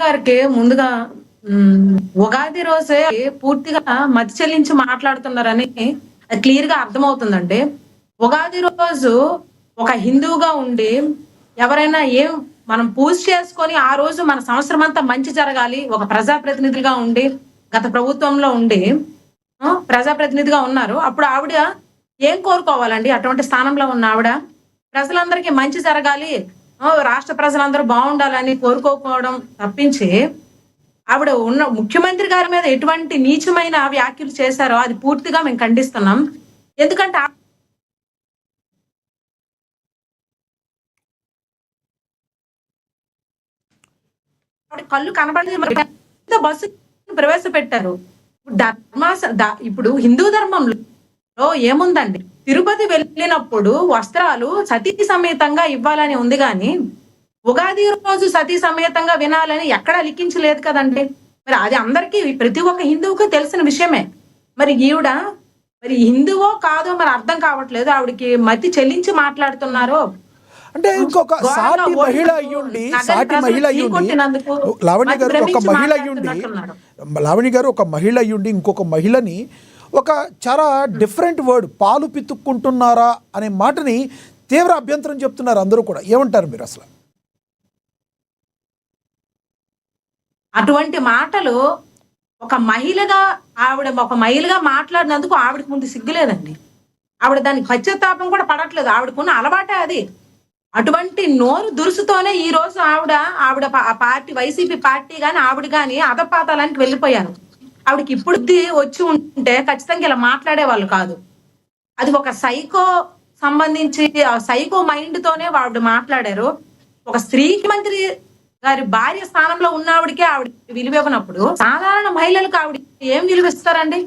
గారికి ముందుగా ఉగాది రోజే పూర్తిగా మతి చెల్లించి మాట్లాడుతున్నారని క్లియర్ గా అర్థమవుతుందండి. ఉగాది రోజు ఒక హిందువుగా ఉండి ఎవరైనా మనం పూజ చేసుకొని ఆ రోజు మన సంవత్సరం అంతా మంచి జరగాలి. ఒక ప్రజాప్రతినిధిగా ఉండి గత ప్రభుత్వంలో ఉండి ప్రజాప్రతినిధిగా ఉన్నారు. అప్పుడు ఆవిడ ఏం కోరుకోవాలండి? అటువంటి స్థానంలో ఉన్న ఆవిడ ప్రజలందరికీ మంచి జరగాలి, రాష్ట్ర ప్రజలందరూ బాగుండాలని కోరుకోకపోవడం తప్పించి ఆవిడ ఉన్న ముఖ్యమంత్రి గారి మీద ఎటువంటి నీచమైన వ్యాఖ్యలు చేశారో అది పూర్తిగా మేము ఖండిస్తున్నాం. ఎందుకంటే ఆవిడ కళ్ళు కనబడలేదు, బస్సు ప్రవేశపెట్టారు. ఇప్పుడు హిందూ ధర్మంలో ఏముందండి? తిరుపతి వెళ్ళినప్పుడు వస్త్రాలు సతీ సమేతంగా ఇవ్వాలని ఉంది గాని ఉగాది రోజు సతీ సమేతంగా వినాలని ఎక్కడా లిఖించలేదు కదండి. మరి అది అందరికీ ప్రతి ఒక్క హిందువుకి తెలిసిన విషయమే. మరి ఈవిడ మరి హిందువో కాదో మరి అర్థం కావట్లేదు. ఆవిడకి మతి చెల్లించి మాట్లాడుతున్నారో అంటే ఇంకొక సాటి మహిళ అయ్యుండి లావణ్య గారు ఒక మహిళ అయ్యుండి ఇంకొక మహిళని ఒక చాలా డిఫరెంట్ వర్డ్ పాలు పితుక్కుంటున్నారా అనే మాటని తీవ్ర అభ్యంతరం చెప్తున్నారు అందరూ కూడా. ఏమంటారు మీరు అసలు? అటువంటి మాటలు ఒక మహిళగా మాట్లాడినందుకు ఆవిడకి ముందు సిగ్గులేదండి. ఆవిడ దానికి పశ్చాత్తాపం కూడా పడట్లేదు. ఆవిడకున్న అలవాటే అది. అటువంటి నోరు దురుసుతోనే ఈ రోజు ఆవిడ పార్టీ వైసీపీ పార్టీ గాని ఆవిడ గాని అధపాతాలానికి వెళ్ళిపోయారు. ఆవిడకి ఇప్పుడు వచ్చి ఉంటే ఖచ్చితంగా ఇలా మాట్లాడే వాళ్ళు కాదు. అది ఒక సైకో సంబంధించి సైకో మైండ్ తోనే ఆవిడ మాట్లాడారు. ఒక స్త్రీకి మంత్రి గారి భార్య స్థానంలో ఉన్న ఆవిడకే ఆవిడ విలువ ఇవ్వనప్పుడు సాధారణ మహిళలకు ఆవిడ ఏం విలువ ఇస్తారండి?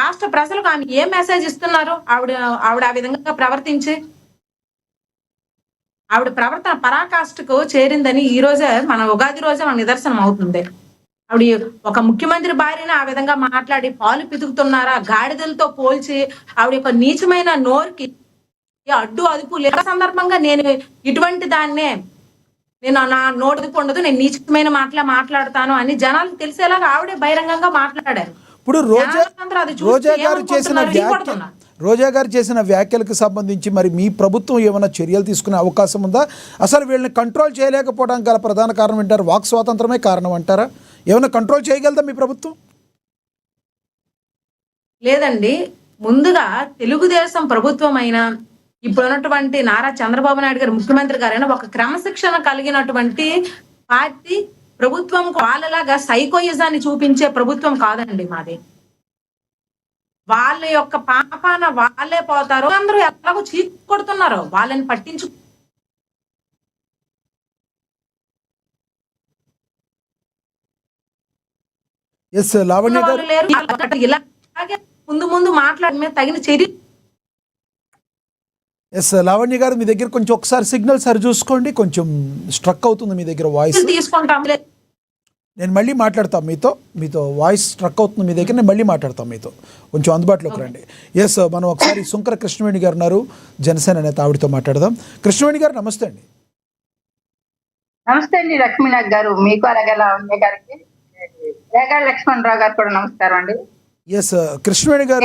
రాష్ట్ర ప్రజలకు ఆమె ఏం మెసేజ్ ఇస్తున్నారు? ఆవిడ ఆ విధంగా ప్రవర్తించి ఆవిడ ప్రవర్తన పరాకాష్ఠకు చేరిందని ఈ రోజే మన ఉగాది రోజే మన నిదర్శనం అవుతుంది. ఆవిడ ఒక ముఖ్యమంత్రి భార్యని ఆ విధంగా మాట్లాడి పాలు పితుకుతున్నారా, గాడిదలతో పోల్చి ఆవిడ యొక్క నీచమైన నోరుకి అడ్డు అదుపు లేని సందర్భంగా నేను ఇటువంటి దాన్నే నా నోటికి ఉండదు, నేను నీచమైన మాట్లాడతాను అని జనాలకు తెలిసేలాగా ఆవిడే బహిరంగంగా మాట్లాడారు. ఇప్పుడు రోజా గారు చేసిన వ్యాఖ్యలకు సంబంధించి మరి మీ ప్రభుత్వం ఏమైనా చర్యలు తీసుకునే అవకాశం ఉందా? అసలు వీళ్ళని కంట్రోల్ చేయలేకపోవడానికి గల ప్రధాన కారణం ఏంటారు? వాక్ స్వాతంత్రమే కారణం అంటారా? ఏమైనా కంట్రోల్ చేయగలదా మీ ప్రభుత్వం? లేదండి. ముందుగా తెలుగుదేశం ప్రభుత్వం అయినా ఇప్పుడు ఉన్నటువంటి నారా చంద్రబాబు నాయుడు గారు ముఖ్యమంత్రి గారైనా ఒక క్రమశిక్షణ కలిగినటువంటి పార్టీ ప్రభుత్వం. వాళ్ళలాగా సైకోయిజాన్ని చూపించే ప్రభుత్వం కాదండి మాది. వాళ్ళ యొక్క పాపాన వాళ్ళే పోతారు. అందరూ ఎలాగో చీకు కొడుతున్నారు, వాళ్ళని పట్టించు ఇలాగే ముందు మాట్లాడమే తగిన చర్య. లావణ్య గారు మీ దగ్గర కొంచెం ఒకసారి సిగ్నల్ సరి చూసుకోండి, కొంచెం స్ట్రక్ అవుతుంది మీ దగ్గర వాయిస్. తీసుకుంటాం, నేను మళ్ళీ మాట్లాడతాను మీతో వాయిస్ స్ట్రక్ అవుతుంది మీ దగ్గర, నేను మళ్ళీ మాట్లాడతాను మీతో. కొంచెం అందుబాటులోకి రండి. మనం ఒకసారి సుంకర కృష్ణవేణి గారు ఉన్నారు, జనసేన నేత, ఆవిడతో మాట్లాడదాం. కృష్ణవేణి గారు నమస్తే అండి. నమస్తే అండి లక్ష్మీనాథ్ గారు, మీకు అలాగే లావణ్య గారికి, లక్ష్మణరావు గారు కూడా నమస్కారం అండి. కృష్ణవేణి గారు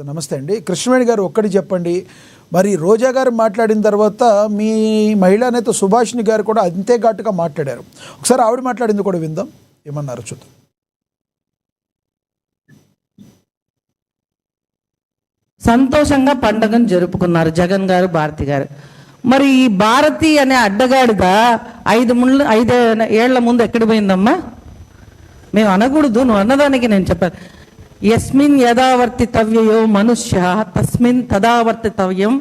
నమస్తే అండి. కృష్ణవేణి గారు ఒక్కటి చెప్పండి, మరి రోజా గారు మాట్లాడిన తర్వాత మీ మహిళా నేత సుభాషిణి గారు కూడా అంతే ఘాటుగా మాట్లాడారు. ఒకసారి ఆవిడ మాట్లాడింది కూడా విందాం, ఏమన్నారు చూద్దాం. సంతోషంగా పండుగను జరుపుకున్నారు జగన్ గారు, భారతి గారు. మరి ఈ భారతి అనే అడ్డగాడిద 5 ఏళ్ల ముందు ఎక్కడ పోయిందమ్మా? మేము అనకూడదు, నువ్వు అన్నదానికి నేను చెప్పాను. యస్మిన్ యథావర్తితవ్యయో మనుష్య తస్మిన్ తదావర్తితవ్యం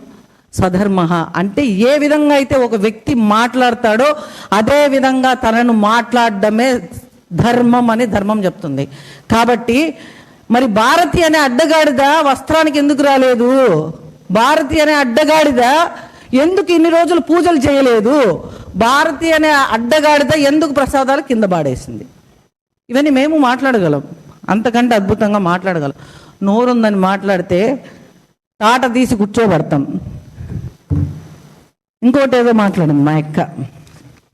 స్వధర్మ. అంటే ఏ విధంగా అయితే ఒక వ్యక్తి మాట్లాడతాడో అదే విధంగా తనను మాట్లాడడమే ధర్మం అని ధర్మం చెప్తుంది. కాబట్టి మరి భారతి అనే అడ్డగాడిద వస్త్రానికి ఎందుకు రాలేదు? భారతి అనే అడ్డగాడిద ఎందుకు ఇన్ని రోజులు పూజలు చేయలేదు? భారతి అనే అడ్డగాడిద ఎందుకు ప్రసాదాలు కింద పాడేసింది? ఇవన్నీ మేము మాట్లాడగలం, అంతకంటే అద్భుతంగా మాట్లాడగలం. నోరుందని మాట్లాడితే తాట తీసి కూర్చోబడతాం. ఇంకోటి ఏదో మాట్లాడింది మా అక్క,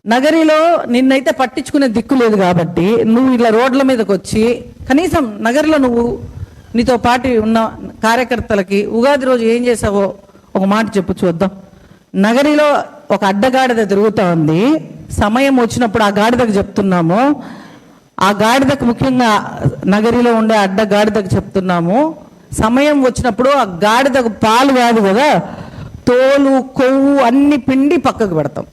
నగరిలో నిన్నైతే పట్టించుకునే దిక్కు లేదు కాబట్టి నువ్వు ఇలా రోడ్ల మీదకి వచ్చి కనీసం నగరిలో నువ్వు నీతో పాటు ఉన్న కార్యకర్తలకి ఉగాది రోజు ఏం చేసావో ఒక మాట చెప్పు చూద్దాం. నగరిలో ఒక అడ్డగాడిద తిరుగుతూ ఉంది. సమయం వచ్చినప్పుడు ఆ గాడిదకు చెప్తున్నాము, ఆ గాడిదకు ముఖ్యంగా నగరిలో ఉండే అడ్డగాడిదకు చెప్తున్నాము, సమయం వచ్చినప్పుడు ఆ గాడిదకు పాలు కాదు కదా, తోలు కొవ్వు అన్ని పిండి పక్కకు పెడతాం.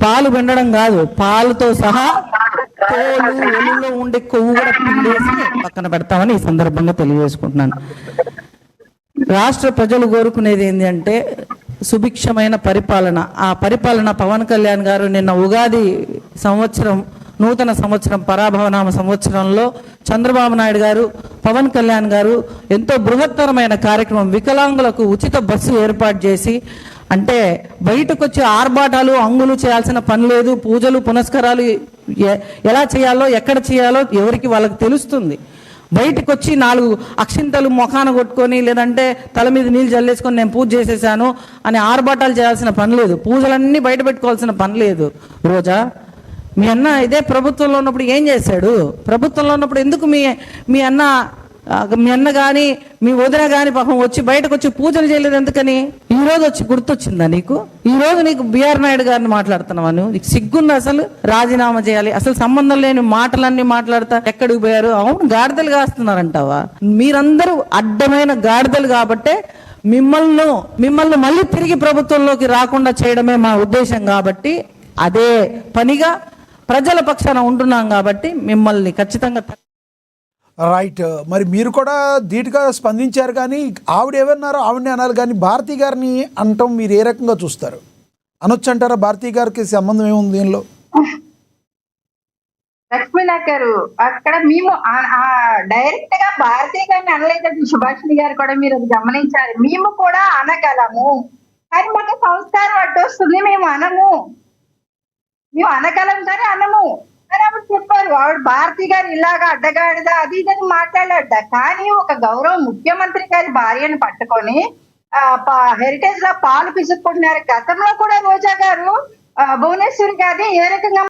పాలు పిండడం కాదు, పాలుతో సహా తోలు ఒలిలో ఉండే కొవ్వు కూడా పిండేసి పక్కన పెడతామని ఈ సందర్భంగా తెలియజేసుకుంటున్నాను. రాష్ట్ర ప్రజలు కోరుకునేది ఏంటి అంటే సుభిక్షమైన పరిపాలన. ఆ పరిపాలన పవన్ కళ్యాణ్ గారు నిన్న ఉగాది సంవత్సరం, నూతన సంవత్సరం, పరాభవనామ సంవత్సరంలో చంద్రబాబు నాయుడు గారు, పవన్ కళ్యాణ్ గారు ఎంతో బృహత్తరమైన కార్యక్రమం, వికలాంగులకు ఉచిత బస్సు ఏర్పాటు చేసి, అంటే బయటకు వచ్చి ఆర్భాటాలు అంగులు చేయాల్సిన పని లేదు. పూజలు పునస్కారాలు ఎలా చేయాలో, ఎక్కడ చేయాలో ఎవరికి వాళ్ళకి తెలుస్తుంది. బయటకు వచ్చి 4 అక్షింతలు మొఖాన కొట్టుకొని లేదంటే తల మీద నీళ్ళు జల్లేసుకొని నేను పూజ చేసేసాను అని ఆర్భాటాలు చేయాల్సిన పని లేదు. పూజలన్నీ బయట పెట్టుకోవాల్సిన పని లేదు. రోజా, మీ అన్న ఇదే ప్రభుత్వంలో ఉన్నప్పుడు ఏం చేశాడు? ప్రభుత్వంలో ఉన్నప్పుడు ఎందుకు మీ అన్న కానీ మీ వదిన కానీ పాపం వచ్చి బయటకు వచ్చి పూజలు చేయలేదు ఎందుకని? ఈ రోజు వచ్చి గుర్తొచ్చిందా నీకు? ఈ రోజు నీకు బిఆర్ నాయుడు గారిని మాట్లాడుతున్నావా? నీకు సిగ్గుంది అసలు? రాజీనామా చేయాలి, అసలు సంబంధం లేని మాటలన్నీ మాట్లాడతా ఎక్కడికి పోయారు? అవును, గాడిదలు కాస్తున్నారంటావా? మీరందరూ అడ్డమైన గాడిదలు కాబట్టే మిమ్మల్ని మళ్ళీ తిరిగి ప్రభుత్వంలోకి రాకుండా చేయడమే మా ఉద్దేశం. కాబట్టి అదే పనిగా ప్రజల పక్షాన ఉంటున్నాం కాబట్టి మిమ్మల్ని ఖచ్చితంగా. రైట్. మరి మీరు కూడా ధీటుగా స్పందించారు, కానీ ఆవిడ ఏమన్నారో ఆవిడని అనాలి, కానీ భారతి గారిని అంటాం మీరు ఏ రకంగా చూస్తారు? అనొచ్చు అంటారా? భారతి గారికి సంబంధం ఏముంది దీనిలో? లక్ష్మీనా గారు, అక్కడ మేము డైరెక్ట్ గా భారతీయ గారిని అనలేదండి. సుభాషిణి గారు కూడా మీరు అది గమనించాలి. మేము కూడా అనగలము, కానీ మాకు సంస్కారం అడ్డొస్తుంది, మేము అనగలం కానీ అనము అని ఆవిడ చెప్పారు. ఆవిడ భారతి గారు ఇలాగా అడ్డగాడిదా అది ఇదని మాట్లాడాడ, కానీ ఒక గౌరవ ముఖ్యమంత్రి గారి భార్యను పట్టుకొని హెరిటేజ్ లో పాలు పిసుక్కుంటున్నారు. గతంలో కూడా రోజా గారు భువనేశ్వరి గారిని ఏ రకంగా